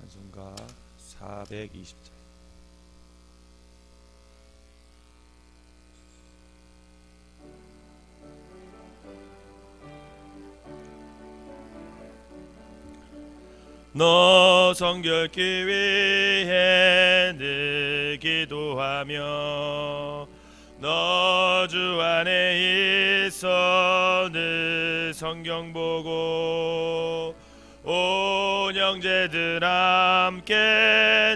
찬송가 420장. 너 성결케 위해 늘 기도하며 너 주 안에 있어 늘 성경 보고 온 형제들 함께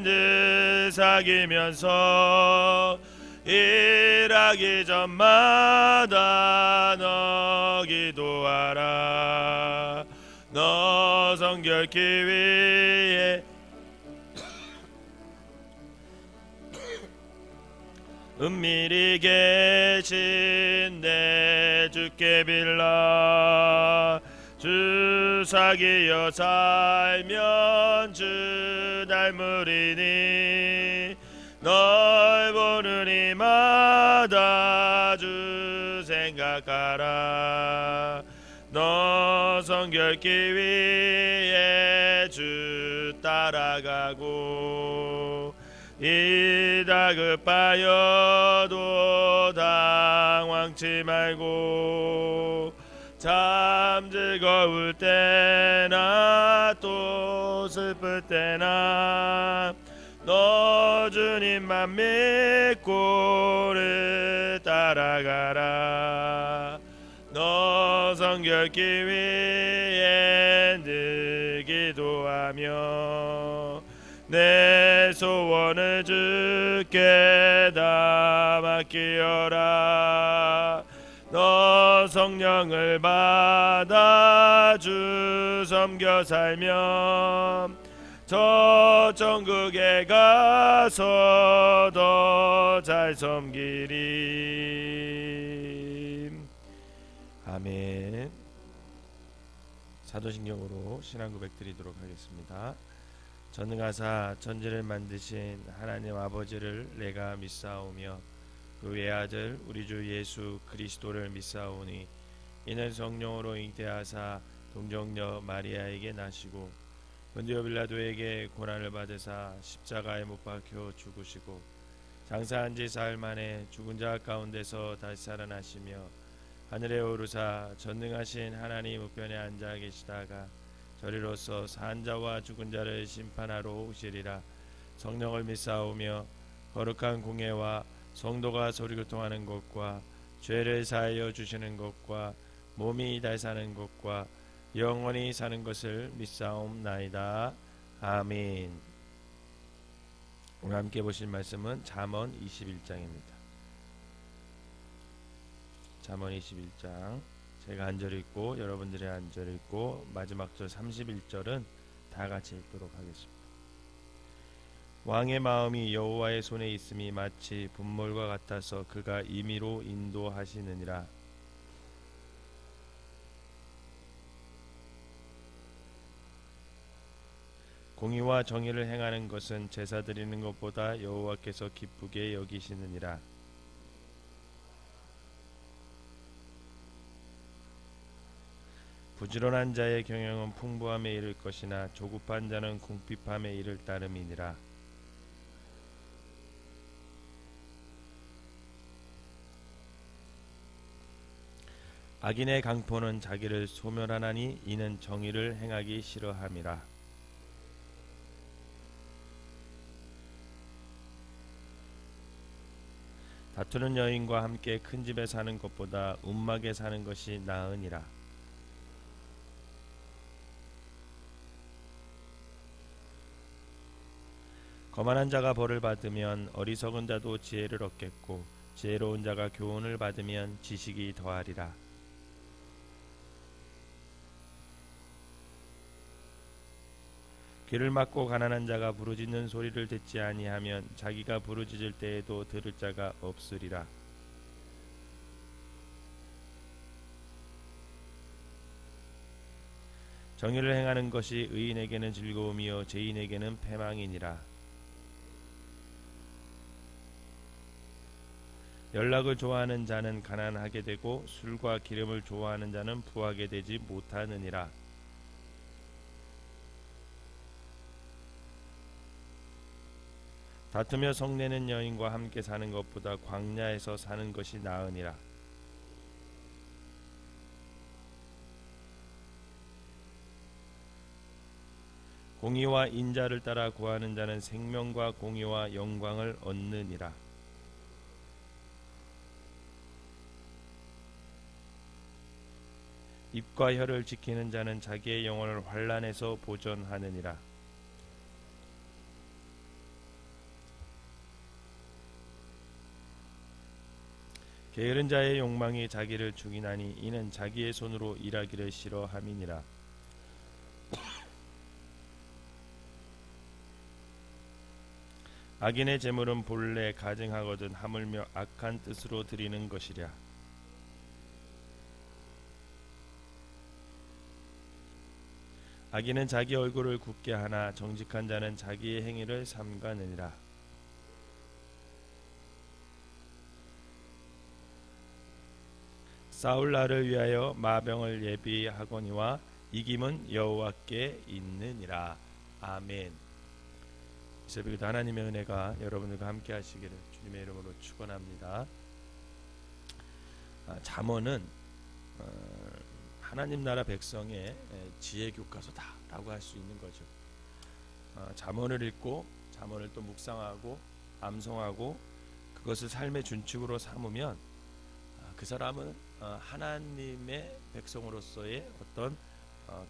늘 사귀면서 일하기 전마다 너 기도하라. 너 성결케 위해 은밀히 계신 내 주께 빌라. 주 사귀어 살면 주 닮으리니 널 보는 이마다 주 생각하라. 너 성결케 위해 주 따라가고 이 다급하여도 당황치 말고 참 즐거울 때나 또 슬플 때나 너 주님만 믿고 를 따라가라. 너 성결케 위해 늘 기도하며 내 소원을 주께 다 맡기어라. 너 성령을 받아 주 섬겨 살면 저 천국에 가서 더 잘 섬기리. 아멘. 사도신경으로 신앙 고백 드리도록 하겠습니다. 전능하사 천지를 만드신 하나님 아버지를 내가 믿사오며 그 외아들 우리 주 예수 그리스도를 믿사오니 이는 성령으로 잉태하사 동정녀 마리아에게 나시고 본디오 빌라도에게 고난을 받으사 십자가에 못 박혀 죽으시고 장사한 지 사흘 만에 죽은 자 가운데서 다시 살아나시며 하늘에 오르사 전능하신 하나님 우편에 앉아 계시다가 저리로서 산 자와 죽은 자를 심판하러 오시리라. 성령을 믿사오며 거룩한 공예와 성도가 소리교통하는 것과 죄를 사하여 주시는 것과 몸이 다시 사는 것과 영원히 사는 것을 믿사옵나이다. 아멘. 오늘 함께 보실 말씀은 잠언 21장입니다. 잠언 21장 제가 한 절 읽고 여러분들이 한 절 읽고 마지막 절 31절은 다 같이 읽도록 하겠습니다. 왕의 마음이 여호와의 손에 있음이 마치 분몰과 같아서 그가 임의로 인도하시느니라. 공의와 정의를 행하는 것은 제사 드리는 것보다 여호와께서 기쁘게 여기시느니라. 부지런한 자의 경영은 풍부함에 이를 것이나 조급한 자는 궁핍함에 이를 따름이니라. 악인의 강포는 자기를 소멸하나니 이는 정의를 행하기 싫어함이라. 다투는 여인과 함께 큰 집에 사는 것보다 움막에 사는 것이 나으니라. 거만한 자가 벌을 받으면 어리석은 자도 지혜를 얻겠고 지혜로운 자가 교훈을 받으면 지식이 더하리라. 귀를 막고 가난한 자가 부르짖는 소리를 듣지 아니하면 자기가 부르짖을 때에도 들을 자가 없으리라. 정의를 행하는 것이 의인에게는 즐거움이요 죄인에게는 패망이니라. 연락을 좋아하는 자는 가난하게 되고 술과 기름을 좋아하는 자는 부하게 되지 못하느니라. 다투며 성내는 여인과 함께 사는 것보다 광야에서 사는 것이 나으니라. 공의와 인자를 따라 구하는 자는 생명과 공의와 영광을 얻느니라. 입과 혀를 지키는 자는 자기의 영혼을 환난에서 보존하느니라. 게으른 자의 욕망이 자기를 죽이나니 이는 자기의 손으로 일하기를 싫어함이니라. 악인의 재물은 본래 가증하거든 하물며 악한 뜻으로 드리는 것이랴. 악인은 자기 얼굴을 굳게 하나 정직한 자는 자기의 행위를 삼가느니라. 싸울 날을 위하여 마병을 예비하거니와 이김은 여호와께 있느니라. 아멘. 이 새벽에도 하나님의 은혜가 여러분들과 함께 하시기를 주님의 이름으로 축원합니다. 잠언은 하나님 나라 백성의 지혜 교과서다라고 할 수 있는 거죠. 잠언을 읽고 잠언을 또 묵상하고 암송하고 그것을 삶의 준칙으로 삼으면 그 사람은 하나님의 백성으로서의 어떤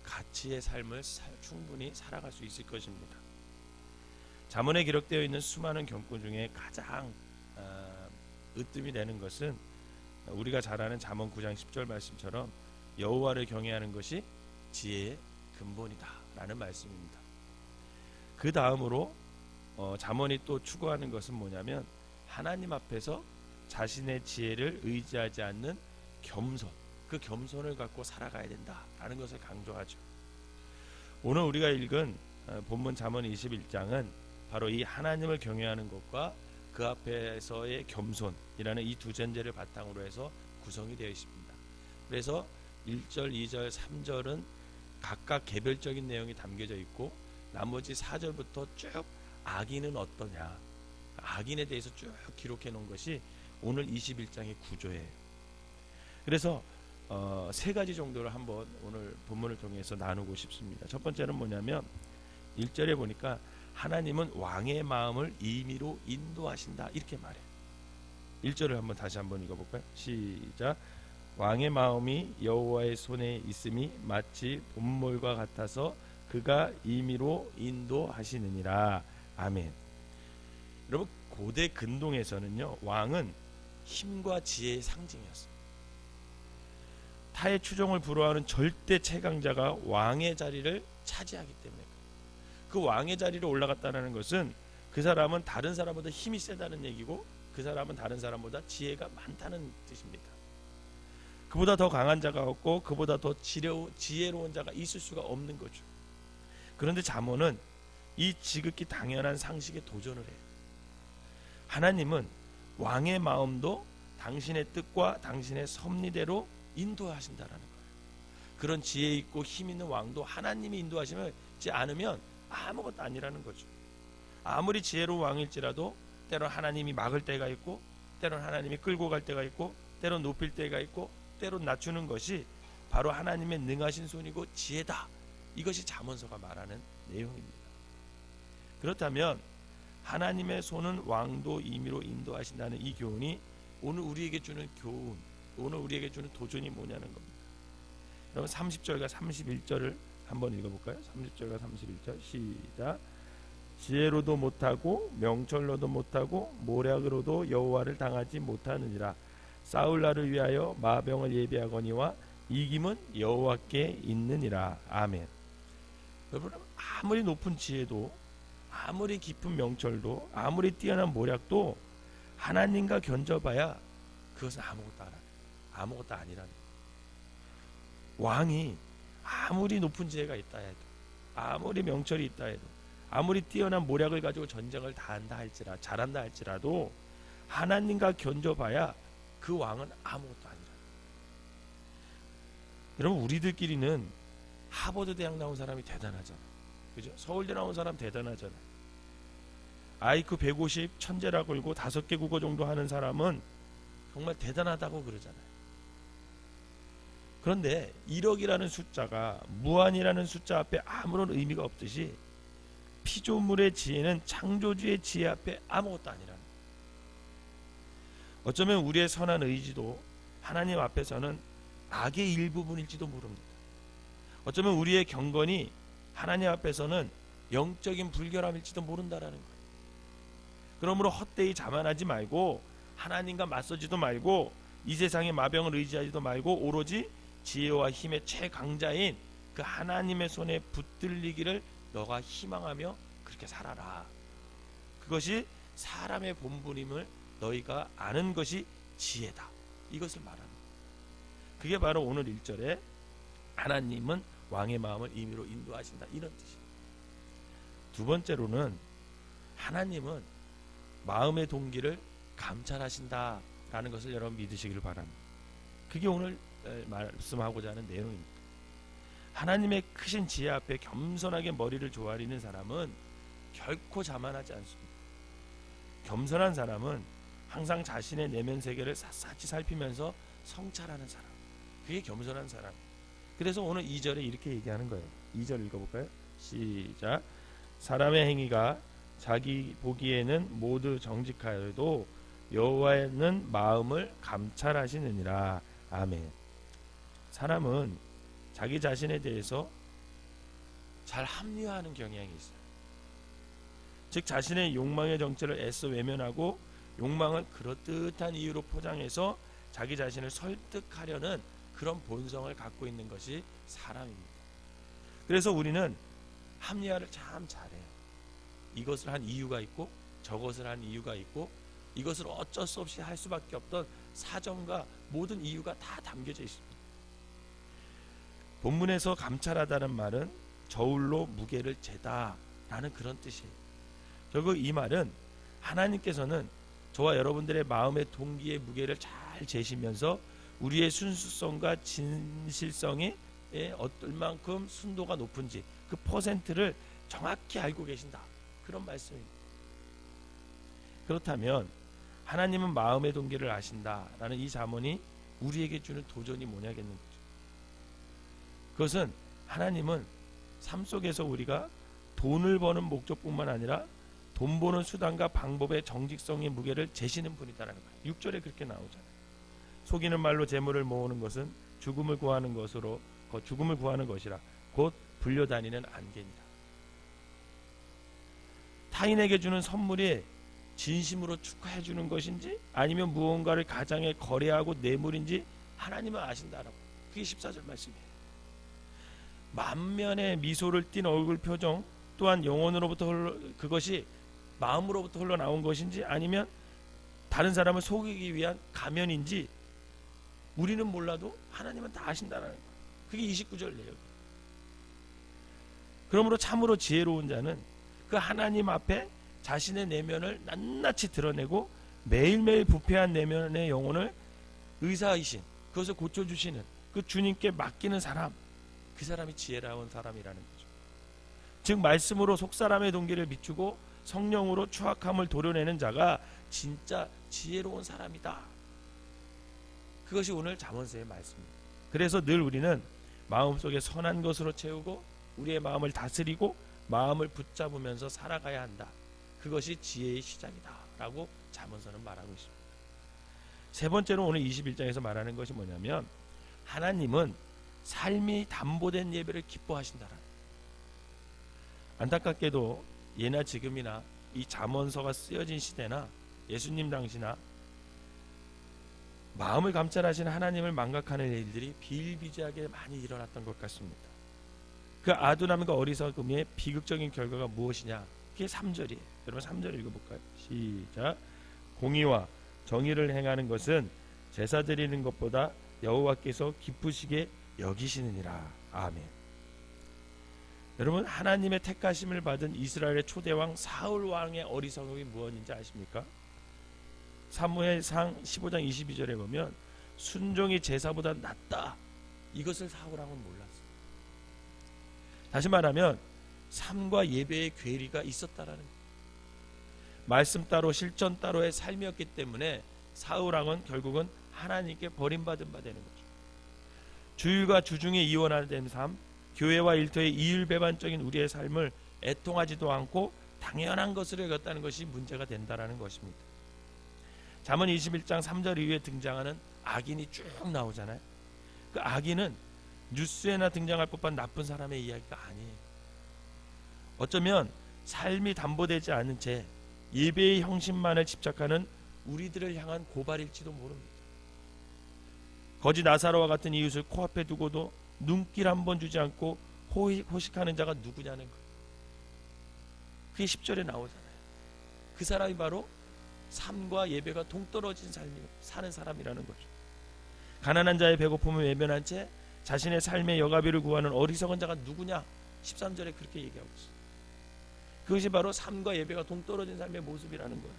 가치의 삶을 충분히 살아갈 수 있을 것입니다. 잠언에 기록되어 있는 수많은 경고 중에 가장 으뜸이 되는 것은 우리가 잘 아는 잠언 9장 10절 말씀처럼 여호와를 경외하는 것이 지혜의 근본이다 라는 말씀입니다. 그 다음으로 잠언이 또 추구하는 것은 뭐냐면 하나님 앞에서 자신의 지혜를 의지하지 않는 겸손, 그 겸손을 갖고 살아가야 된다라는 것을 강조하죠. 오늘 우리가 읽은 본문 잠언 21장은 바로 이 하나님을 경외하는 것과 그 앞에서의 겸손이라는 이 두 전제를 바탕으로 해서 구성이 되어 있습니다. 그래서 1절, 2절, 3절은 각각 개별적인 내용이 담겨져 있고 나머지 4절부터 쭉 악인은 어떠냐, 악인에 대해서 쭉 기록해 놓은 것이 오늘 21장의 구조예요. 그래서 세 가지 정도를 한번 오늘 본문을 통해서 나누고 싶습니다. 첫 번째는 뭐냐면 1절에 보니까 하나님은 왕의 마음을 임의로 인도하신다 이렇게 말해요. 1절을 한번 다시 한번 읽어볼까요? 시작. 왕의 마음이 여호와의 손에 있음이 마치 봄물과 같아서 그가 임의로 인도하시느니라. 아멘. 여러분 고대 근동에서는요 왕은 힘과 지혜의 상징이었어요. 타의 추종을 불허하는 절대 최강자가 왕의 자리를 차지하기 때문에 그 왕의 자리로 올라갔다는 것은 그 사람은 다른 사람보다 힘이 세다는 얘기고 그 사람은 다른 사람보다 지혜가 많다는 뜻입니다. 그보다 더 강한 자가 없고 그보다 더 지혜로운 자가 있을 수가 없는 거죠. 그런데 잠언은 이 지극히 당연한 상식에 도전을 해요. 하나님은 왕의 마음도 당신의 뜻과 당신의 섭리대로 인도하신다라는 거예요. 그런 지혜 있고 힘 있는 왕도 하나님이 인도하시지 않으면 아무것도 아니라는 거죠. 아무리 지혜로운 왕일지라도 때론 하나님이 막을 때가 있고 때론 하나님이 끌고 갈 때가 있고 때론 높일 때가 있고 때론 낮추는 것이 바로 하나님의 능하신 손이고 지혜다. 이것이 잠언서가 말하는 내용입니다. 그렇다면 하나님의 손은 왕도 임의로 인도하신다는 이 교훈이 오늘 우리에게 주는 교훈, 오늘 우리에게 주는 도전이 뭐냐는 겁니다. 여러분 30절과 31절을 한번 읽어볼까요? 30절과 31절 시작. 지혜로도 못하고 명철로도 못하고 모략으로도 여호와를 당하지 못하느니라. 싸울 날을 위하여 마병을 예비하거니와 이김은 여호와께 있느니라. 아멘. 여러분 아무리 높은 지혜도 아무리 깊은 명철도 아무리 뛰어난 모략도 하나님과 견져봐야 그것은 아무것도 아니라는 거예요. 왕이 아무리 높은 지혜가 있다 해도 아무리 명철이 있다 해도 아무리 뛰어난 모략을 가지고 전쟁을 잘한다 할지라도 하나님과 견져봐야 그 왕은 아무것도 아니라. 여러분 우리들끼리는 하버드 대학 나온 사람이 대단하잖아요. 그죠? 서울대 나온 사람 대단하잖아요. IQ 150 천재라고 그러고 5개 국어 정도 하는 사람은 정말 대단하다고 그러잖아요. 그런데 1억이라는 숫자가 무한이라는 숫자 앞에 아무런 의미가 없듯이 피조물의 지혜는 창조주의 지혜 앞에 아무것도 아니라는 거예요. 어쩌면 우리의 선한 의지도 하나님 앞에서는 악의 일부분일지도 모릅니다. 어쩌면 우리의 경건이 하나님 앞에서는 영적인 불결함일지도 모른다라는 거예요. 그러므로 헛되이 자만하지 말고 하나님과 맞서지도 말고 이 세상의 마병을 의지하지도 말고 오로지 지혜와 힘의 최강자인 그 하나님의 손에 붙들리기를 너가 희망하며 그렇게 살아라. 그것이 사람의 본분임을 너희가 아는 것이 지혜다. 이것을 말합니다. 그게 바로 오늘 1절에 하나님은 왕의 마음을 임의로 인도하신다, 이런 뜻이에요. 두 번째로는 하나님은 마음의 동기를 감찰하신다라는 것을 여러분 믿으시기를 바랍니다. 그게 오늘 말씀하고자 하는 내용입니다. 하나님의 크신 지혜 앞에 겸손하게 머리를 조아리는 사람은 결코 자만하지 않습니다. 겸손한 사람은 항상 자신의 내면 세계를 샅샅이 살피면서 성찰하는 사람, 그게 겸손한 사람. 그래서 오늘 2절에 이렇게 얘기하는 거예요. 2절 읽어볼까요? 시작. 사람의 행위가 자기 보기에는 모두 정직하여도 여호와는 마음을 감찰하시느니라. 아멘. 사람은 자기 자신에 대해서 잘 합리화하는 경향이 있어요. 즉 자신의 욕망의 정체를 애써 외면하고 욕망을 그럴듯한 이유로 포장해서 자기 자신을 설득하려는 그런 본성을 갖고 있는 것이 사람입니다. 그래서 우리는 합리화를 참 잘해요. 이것을 한 이유가 있고 저것을 한 이유가 있고 이것을 어쩔 수 없이 할 수밖에 없던 사정과 모든 이유가 다 담겨져 있습니다. 본문에서 감찰하다는 말은 저울로 무게를 재다라는 그런 뜻이에요. 결국 이 말은 하나님께서는 저와 여러분들의 마음의 동기의 무게를 잘 재시면서 우리의 순수성과 진실성이 얼만큼 순도가 높은지 그 퍼센트를 정확히 알고 계신다, 그런 말씀입니다. 그렇다면 하나님은 마음의 동기를 아신다라는 이 잠언이 우리에게 주는 도전이 뭐냐겠는 거죠. 그것은 하나님은 삶 속에서 우리가 돈을 버는 목적뿐만 아니라 돈 버는 수단과 방법의 정직성의 무게를 재시는 분이다라는 거예요. 6절에 그렇게 나오잖아요. 속이는 말로 재물을 모으는 것은 죽음을 구하는 것이라 곧 불려다니는 안개니라. 타인에게 주는 선물이 진심으로 축하해 주는 것인지 아니면 무언가를 가장에 거래하고 뇌물인지 하나님은 아신다라고. 그게 14절 말씀이에요. 만면의 미소를 띤 얼굴 표정 또한 영혼으로부터 그것이 마음으로부터 흘러나온 것인지 아니면 다른 사람을 속이기 위한 가면인지 우리는 몰라도 하나님은 다 아신다는 거예요. 그게 29절 내용이에요. 그러므로 참으로 지혜로운 자는 그 하나님 앞에 자신의 내면을 낱낱이 드러내고 매일매일 부패한 내면의 영혼을 의사이신 그것을 고쳐주시는 그 주님께 맡기는 사람, 그 사람이 지혜로운 사람이라는 거죠. 즉 말씀으로 속사람의 동기를 비추고 성령으로 추악함을 도려내는 자가 진짜 지혜로운 사람이다. 그것이 오늘 잠언서의 말씀입니다. 그래서 늘 우리는 마음속에 선한 것으로 채우고 우리의 마음을 다스리고 마음을 붙잡으면서 살아가야 한다. 그것이 지혜의 시작이다 라고 잠언서는 말하고 있습니다. 세 번째로 오늘 21장에서 말하는 것이 뭐냐면 하나님은 삶이 담보된 예배를 기뻐하신다라는. 안타깝게도 예나 지금이나 이 잠언서가 쓰여진 시대나 예수님 당시나 마음을 감찰하시는 하나님을 망각하는 일들이 비일비재하게 많이 일어났던 것 같습니다. 그 아둔함과 어리석음의 비극적인 결과가 무엇이냐? 그게 3절이에요. 여러분 3절 읽어볼까요? 시작. 공의와 정의를 행하는 것은 제사 드리는 것보다 여호와께서 기쁘시게 여기시느니라. 아멘. 여러분 하나님의 택하심을 받은 이스라엘의 초대왕 사울 왕의 어리석음이 무엇인지 아십니까? 사무엘상 15장 22절에 보면 순종이 제사보다 낫다. 이것을 사울 왕은 몰랐어요. 다시 말하면 삶과 예배의 괴리가 있었다라는 거예요. 말씀 따로 실천 따로의 삶이었기 때문에 사울왕은 결국은 하나님께 버림받은 바 되는 거죠. 주일과 주중에 이원화된 삶, 교회와 일터의 이율배반적인 우리의 삶을 애통하지도 않고 당연한 것으로 여겼다는 것이 문제가 된다라는 것입니다. 잠언 21장 3절 이후에 등장하는 악인이 쭉 나오잖아요. 그 악인은 뉴스에나 등장할 법한 나쁜 사람의 이야기가 아니에요. 어쩌면 삶이 담보되지 않은 채 예배의 형식만을 집착하는 우리들을 향한 고발일지도 모릅니다. 거지 나사로와 같은 이웃을 코앞에 두고도 눈길 한번 주지 않고 호식하는 자가 누구냐는 거예요. 그게 10절에 나오잖아요. 그 사람이 바로 삶과 예배가 동떨어진 삶을 사는 사람이라는 거죠. 가난한 자의 배고픔을 외면한 채 자신의 삶의 여가비를 구하는 어리석은 자가 누구냐? 13절에 그렇게 얘기하고 있어요. 그것이 바로 삶과 예배가 동떨어진 삶의 모습이라는 거예요.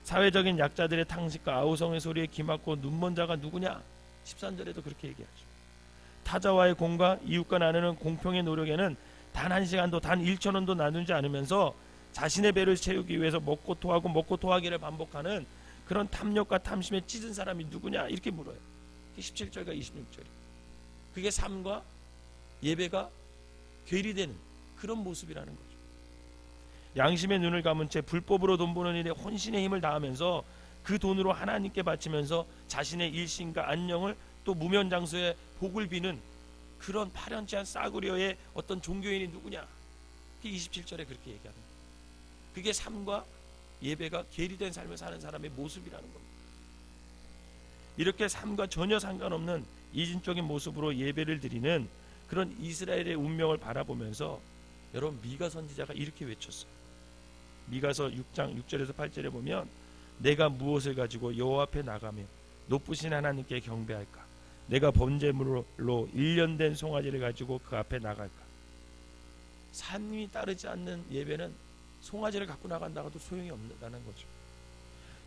사회적인 약자들의 탕식과 아우성의 소리에 기막고 눈먼 자가 누구냐? 13절에도 그렇게 얘기하죠. 타자와의 공과 이웃과 나누는 공평의 노력에는 단 한 시간도 단 1,000원도 나누지 않으면서 자신의 배를 채우기 위해서 먹고 토하고 먹고 토하기를 반복하는 그런 탐욕과 탐심에 찢은 사람이 누구냐? 이렇게 물어요. 17절과 26절이. 그게 삶과 예배가 괴리되는 그런 모습이라는 거죠. 양심의 눈을 감은 채 불법으로 돈 버는 일에 혼신의 힘을 다하면서 그 돈으로 하나님께 바치면서 자신의 일신과 안녕을 또 무면장소에 복을 비는 그런 파렴치한 싸구려의 어떤 종교인이 누구냐? 27절에 그렇게 얘기합니다. 그게 삶과 예배가 괴리된 삶을 사는 사람의 모습이라는 겁니다. 이렇게 삶과 전혀 상관없는 이진적인 모습으로 예배를 드리는 그런 이스라엘의 운명을 바라보면서 여러분 미가 선지자가 이렇게 외쳤어요. 미가서 6장 6절에서 8절에 보면 내가 무엇을 가지고 여호와 앞에 나가며 높으신 하나님께 경배할까? 내가 번제물로 1년 된 송아지를 가지고 그 앞에 나갈까? 삶이 따르지 않는 예배는 송아지를 갖고 나간다고도 소용이 없다는 거죠.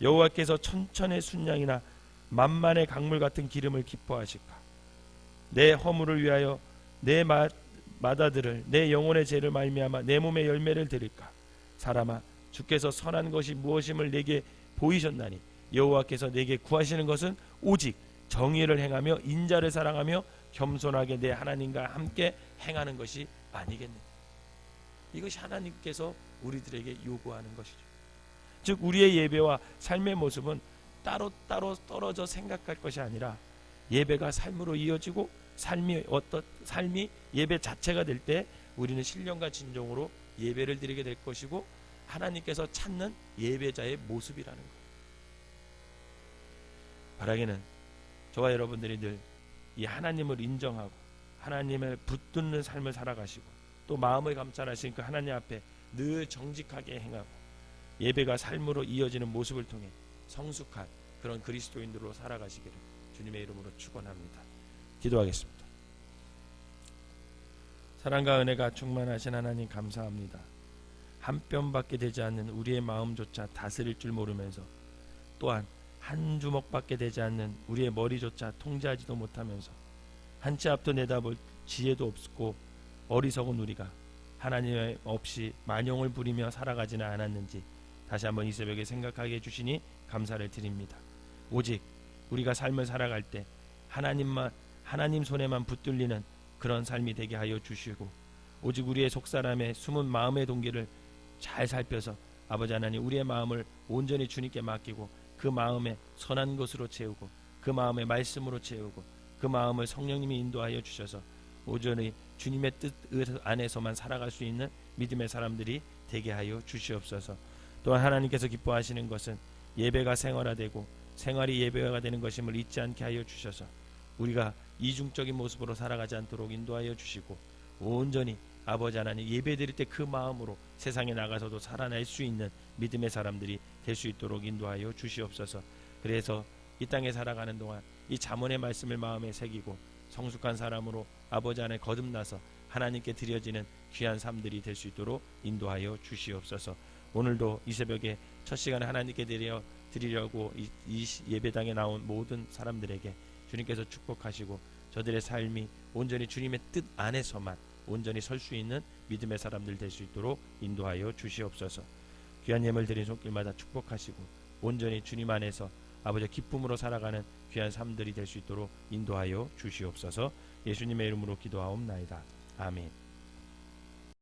여호와께서 천천의 순양이나 만만의 강물 같은 기름을 기뻐하실까? 내 허물을 위하여 내 마다들을 내 영혼의 죄를 말미암아 내 몸의 열매를 드릴까? 사람아, 주께서 선한 것이 무엇임을 내게 보이셨나니 여호와께서 내게 구하시는 것은 오직 정의를 행하며 인자를 사랑하며 겸손하게 내 하나님과 함께 행하는 것이 아니겠느냐. 이것이 하나님께서 우리들에게 요구하는 것이죠. 즉 우리의 예배와 삶의 모습은 따로따로 떨어져 생각할 것이 아니라 예배가 삶으로 이어지고 삶이 예배 자체가 될 때 우리는 신령과 진정으로 예배를 드리게 될 것이고 하나님께서 찾는 예배자의 모습이라는 거예요. 바라기는 저와 여러분들이 늘 이 하나님을 인정하고 하나님을 붙드는 삶을 살아가시고 또 마음을 감찰하신 그 하나님 앞에 늘 정직하게 행하고 예배가 삶으로 이어지는 모습을 통해 성숙한 그런 그리스도인들로 살아가시기를 주님의 이름으로 축원합니다. 기도하겠습니다. 사랑과 은혜가 충만하신 하나님 감사합니다. 한 뼘밖에 되지 않는 우리의 마음조차 다스릴 줄 모르면서 또한 한 주먹밖에 되지 않는 우리의 머리조차 통제하지도 못하면서 한 치 앞도 내다볼 지혜도 없고 어리석은 우리가 하나님 없이 만용을 부리며 살아가지는 않았는지 다시 한번 이 새벽에 생각하게 해주시니 감사를 드립니다. 오직 우리가 삶을 살아갈 때 하나님 손에만 붙들리는 그런 삶이 되게 하여 주시고 오직 우리의 속사람의 숨은 마음의 동기를 잘 살펴서 아버지 하나님 우리의 마음을 온전히 주님께 맡기고 그 마음에 선한 것으로 채우고 그 마음에 말씀으로 채우고 그 마음을 성령님이 인도하여 주셔서 온전히 주님의 뜻 안에서만 살아갈 수 있는 믿음의 사람들이 되게 하여 주시옵소서. 또한 하나님께서 기뻐하시는 것은 예배가 생활화되고 생활이 예배가 되는 것임을 잊지 않게 하여 주셔서 우리가 이중적인 모습으로 살아가지 않도록 인도하여 주시고 온전히 아버지 하나님 예배 드릴 때 그 마음으로 세상에 나가서도 살아날 수 있는 믿음의 사람들이 될 수 있도록 인도하여 주시옵소서. 그래서 이 땅에 살아가는 동안 이 잠언의 말씀을 마음에 새기고 성숙한 사람으로 아버지 안에 거듭나서 하나님께 드려지는 귀한 삶들이 될 수 있도록 인도하여 주시옵소서. 오늘도 이 새벽에 첫 시간에 하나님께 드리려고 이 예배당에 나온 모든 사람들에게 주님께서 축복하시고 저들의 삶이 온전히 주님의 뜻 안에서만 온전히 설 수 있는 믿음의 사람들 될 수 있도록 인도하여 주시옵소서. 귀한 예물 드린 손길마다 축복하시고 온전히 주님 안에서 아버지 기쁨으로 살아가는 귀한 삶들이 될 수 있도록 인도하여 주시옵소서. 예수님의 이름으로 기도하옵나이다. 아멘.